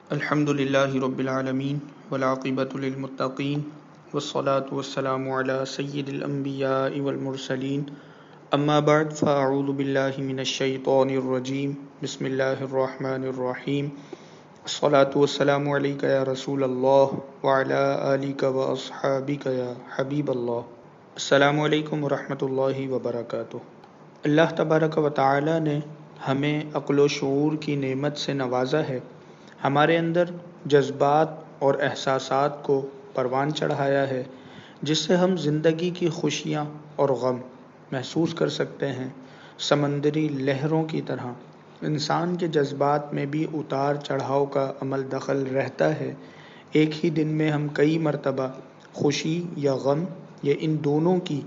الحمد لله رب العالمين والعاقبة للمتقين والصلاة والسلام على سيد الأنبياء والمرسلين أما بعد فأعوذ بالله من الشيطان الرجيم بسم الله الرحمن الرحيم الصلاة والسلام عليك يا رسول الله وعلى آلك وأصحابك يا حبيب الله السلام علیکم ورحمۃ اللہ وبرکاتہ۔ اللہ تبارک و تعالی نے ہمیں عقل و شعور کی نعمت سے نوازا ہے، ہمارے اندر جذبات اور احساسات کو پروان چڑھایا ہے، جس سے ہم زندگی کی خوشیاں اور غم محسوس کر سکتے ہیں۔ سمندری لہروں کی طرح انسان کے جذبات میں بھی اتار چڑھاؤ کا عمل دخل رہتا ہے۔ ایک ہی دن میں ہم کئی مرتبہ خوشی یا غم یا ان دونوں کی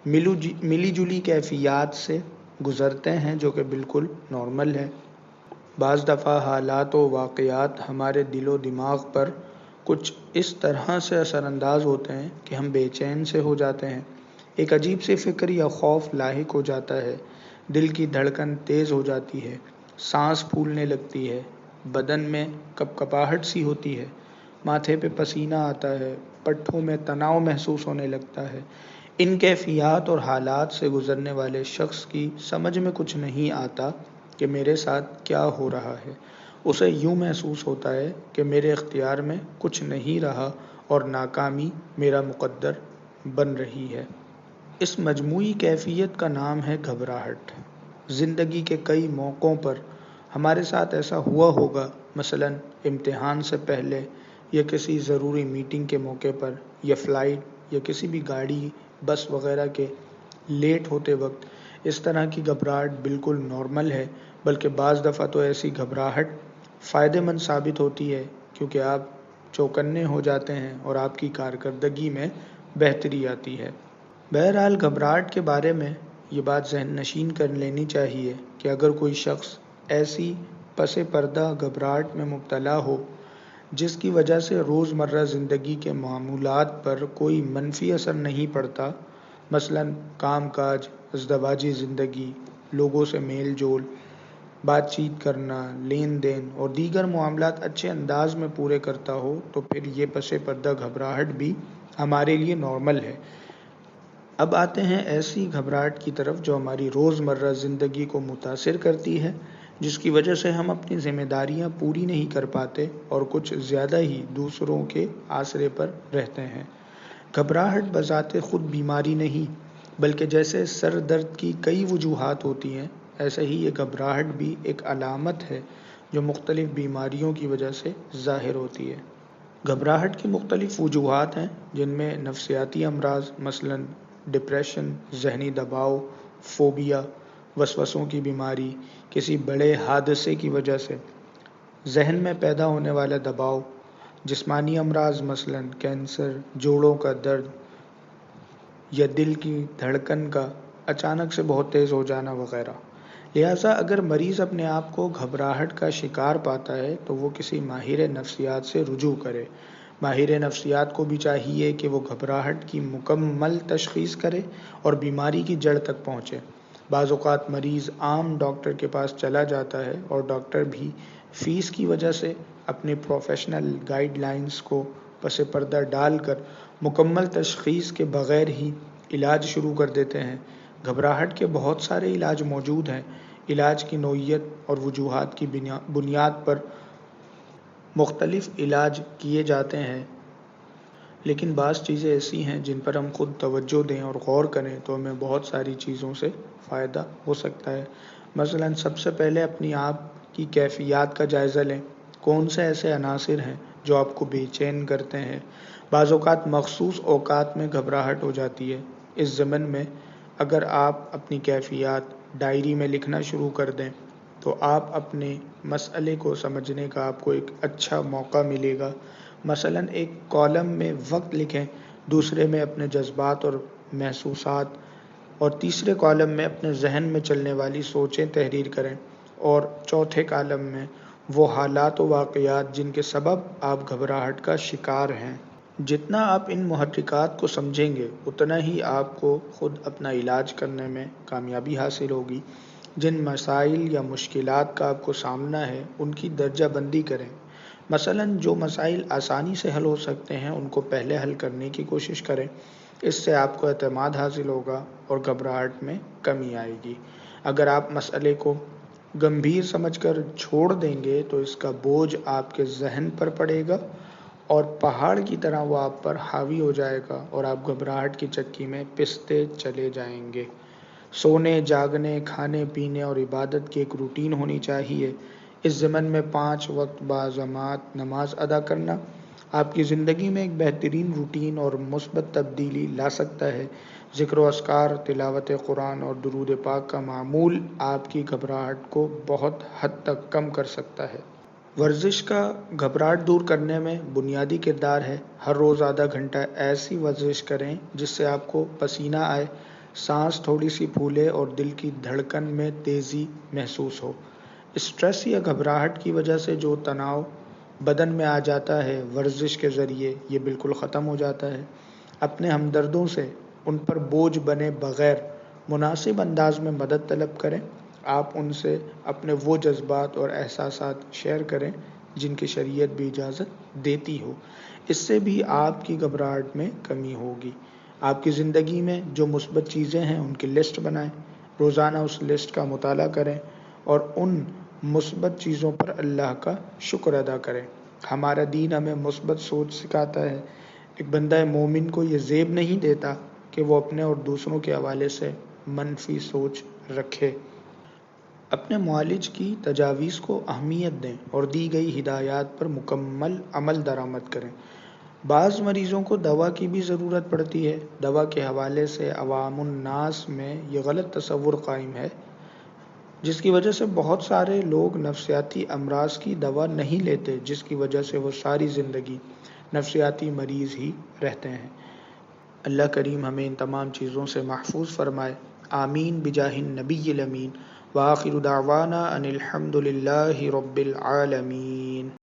ملی جلی کیفیات سے گزرتے ہیں، جو کہ بالکل نارمل ہے۔ بعض دفعہ حالات و واقعات ہمارے دل و دماغ پر کچھ اس طرح سے اثر انداز ہوتے ہیں کہ ہم بے چین سے ہو جاتے ہیں، ایک عجیب سی فکر یا خوف لاحق ہو جاتا ہے، دل کی دھڑکن تیز ہو جاتی ہے، سانس پھولنے لگتی ہے، بدن میں کپکپاہٹ سی ہوتی ہے، ماتھے پہ پسینہ آتا ہے، پٹھوں میں تناؤ محسوس ہونے لگتا ہے۔ ان کیفیات اور حالات سے گزرنے والے شخص کی سمجھ میں کچھ نہیں آتا کہ میرے ساتھ کیا ہو رہا ہے۔ اسے یوں محسوس ہوتا ہے کہ میرے اختیار میں کچھ نہیں رہا اور ناکامی میرا مقدر بن رہی ہے۔ اس مجموعی کیفیت کا نام ہے گھبراہٹ۔ زندگی کے کئی موقعوں پر ہمارے ساتھ ایسا ہوا ہوگا، مثلا امتحان سے پہلے یا کسی ضروری میٹنگ کے موقع پر یا فلائٹ یا کسی بھی گاڑی بس وغیرہ کے لیٹ ہوتے وقت۔ اس طرح کی گھبراہٹ بالکل نارمل ہے، بلکہ بعض دفعہ تو ایسی گھبراہٹ فائدہ مند ثابت ہوتی ہے، کیونکہ آپ چوکنے ہو جاتے ہیں اور آپ کی کارکردگی میں بہتری آتی ہے۔ بہرحال گھبراہٹ کے بارے میں یہ بات ذہن نشین کر لینی چاہیے کہ اگر کوئی شخص ایسی پس پردہ گھبراہٹ میں مبتلا ہو جس کی وجہ سے روزمرہ زندگی کے معمولات پر کوئی منفی اثر نہیں پڑتا، مثلا کام کاج، ازدواجی زندگی، لوگوں سے میل جول، بات چیت کرنا، لین دین اور دیگر معاملات اچھے انداز میں پورے کرتا ہو، تو پھر یہ پس پردہ گھبراہٹ بھی ہمارے لیے نارمل ہے۔ اب آتے ہیں ایسی گھبراہٹ کی طرف جو ہماری روزمرہ زندگی کو متاثر کرتی ہے، جس کی وجہ سے ہم اپنی ذمہ داریاں پوری نہیں کر پاتے اور کچھ زیادہ ہی دوسروں کے آسرے پر رہتے ہیں۔ گھبراہٹ بذات خود بیماری نہیں، بلکہ جیسے سر درد کی کئی وجوہات ہوتی ہیں، ایسے ہی یہ گھبراہٹ بھی ایک علامت ہے جو مختلف بیماریوں کی وجہ سے ظاہر ہوتی ہے۔ گھبراہٹ کی مختلف وجوہات ہیں، جن میں نفسیاتی امراض مثلا ڈپریشن، ذہنی دباؤ، فوبیا، وسوسوں کی بیماری، کسی بڑے حادثے کی وجہ سے ذہن میں پیدا ہونے والا دباؤ، جسمانی امراض مثلا کینسر، جوڑوں کا درد یا دل کی دھڑکن کا اچانک سے بہت تیز ہو جانا وغیرہ۔ لہٰذا اگر مریض اپنے آپ کو گھبراہٹ کا شکار پاتا ہے تو وہ کسی ماہر نفسیات سے رجوع کرے۔ ماہر نفسیات کو بھی چاہیے کہ وہ گھبراہٹ کی مکمل تشخیص کرے اور بیماری کی جڑ تک پہنچے۔ بعض اوقات مریض عام ڈاکٹر کے پاس چلا جاتا ہے اور ڈاکٹر بھی فیس کی وجہ سے اپنی پروفیشنل گائیڈ لائنز کو پس پردہ ڈال کر مکمل تشخیص کے بغیر ہی علاج شروع کر دیتے ہیں۔ گھبراہٹ کے بہت سارے علاج موجود ہیں۔ علاج کی نوعیت اور وجوہات کی بنیاد پر مختلف علاج کیے جاتے ہیں، لیکن بعض چیزیں ایسی ہیں جن پر ہم خود توجہ دیں اور غور کریں تو ہمیں بہت ساری چیزوں سے فائدہ ہو سکتا ہے۔ مثلا سب سے پہلے اپنی آپ کی کیفیات کا جائزہ لیں۔ کون سے ایسے عناصر ہیں جو آپ کو بے چین کرتے ہیں؟ بعض اوقات مخصوص اوقات میں گھبراہٹ ہو جاتی ہے۔ اس ضمن میں اگر آپ اپنی کیفیات ڈائری میں لکھنا شروع کر دیں تو آپ اپنے مسئلے کو سمجھنے کا آپ کو ایک اچھا موقع ملے گا۔ مثلا ایک کالم میں وقت لکھیں، دوسرے میں اپنے جذبات اور محسوسات، اور تیسرے کالم میں اپنے ذہن میں چلنے والی سوچیں تحریر کریں، اور چوتھے کالم میں وہ حالات و واقعات جن کے سبب آپ گھبراہٹ کا شکار ہیں۔ جتنا آپ ان محرکات کو سمجھیں گے اتنا ہی آپ کو خود اپنا علاج کرنے میں کامیابی حاصل ہوگی۔ جن مسائل یا مشکلات کا آپ کو سامنا ہے ان کی درجہ بندی کریں۔ مثلاً جو مسائل آسانی سے حل ہو سکتے ہیں ان کو پہلے حل کرنے کی کوشش کریں، اس سے آپ کو اعتماد حاصل ہوگا اور گھبراہٹ میں کمی آئے گی۔ اگر آپ مسئلے کو گمبھیر سمجھ کر چھوڑ دیں گے تو اس کا بوجھ آپ کے ذہن پر پڑے گا اور پہاڑ کی طرح وہ آپ پر حاوی ہو جائے گا اور آپ گھبراہٹ کی چکی میں پستے چلے جائیں گے۔ سونے، جاگنے، کھانے پینے اور عبادت کی ایک روٹین ہونی چاہیے۔ اس ضمن میں 5 وقت باجماعت نماز ادا کرنا آپ کی زندگی میں ایک بہترین روٹین اور مثبت تبدیلی لا سکتا ہے۔ ذکر و اذکار، تلاوت قرآن اور درود پاک کا معمول آپ کی گھبراہٹ کو بہت حد تک کم کر سکتا ہے۔ ورزش کا گھبراہٹ دور کرنے میں بنیادی کردار ہے۔ ہر روز آدھا گھنٹہ ایسی ورزش کریں جس سے آپ کو پسینہ آئے، سانس تھوڑی سی پھولے اور دل کی دھڑکن میں تیزی محسوس ہو۔ اسٹریس یا گھبراہٹ کی وجہ سے جو تناؤ بدن میں آ جاتا ہے، ورزش کے ذریعے یہ بالکل ختم ہو جاتا ہے۔ اپنے ہمدردوں سے ان پر بوجھ بنے بغیر مناسب انداز میں مدد طلب کریں۔ آپ ان سے اپنے وہ جذبات اور احساسات شیئر کریں جن کی شریعت بھی اجازت دیتی ہو۔ اس سے بھی آپ کی گھبراہٹ میں کمی ہوگی۔ آپ کی زندگی میں جو مثبت چیزیں ہیں ان کی لسٹ بنائیں، روزانہ اس لسٹ کا مطالعہ کریں اور ان مثبت چیزوں پر اللہ کا شکر ادا کریں۔ ہمارا دین ہمیں مثبت سوچ سکھاتا ہے۔ ایک بندہ مومن کو یہ زیب نہیں دیتا کہ وہ اپنے اور دوسروں کے حوالے سے منفی سوچ رکھے۔ اپنے معالج کی تجاویز کو اہمیت دیں اور دی گئی ہدایات پر مکمل عمل درآمد کریں۔ بعض مریضوں کو دوا کی بھی ضرورت پڑتی ہے۔ دوا کے حوالے سے عوام الناس میں یہ غلط تصور قائم ہے جس کی وجہ سے بہت سارے لوگ نفسیاتی امراض کی دوا نہیں لیتے، جس کی وجہ سے وہ ساری زندگی نفسیاتی مریض ہی رہتے ہیں۔ اللہ کریم ہمیں ان تمام چیزوں سے محفوظ فرمائے۔ آمین بجاہ النبی الامین۔ وآخر دعوانا ان الحمد للہ رب العالمین۔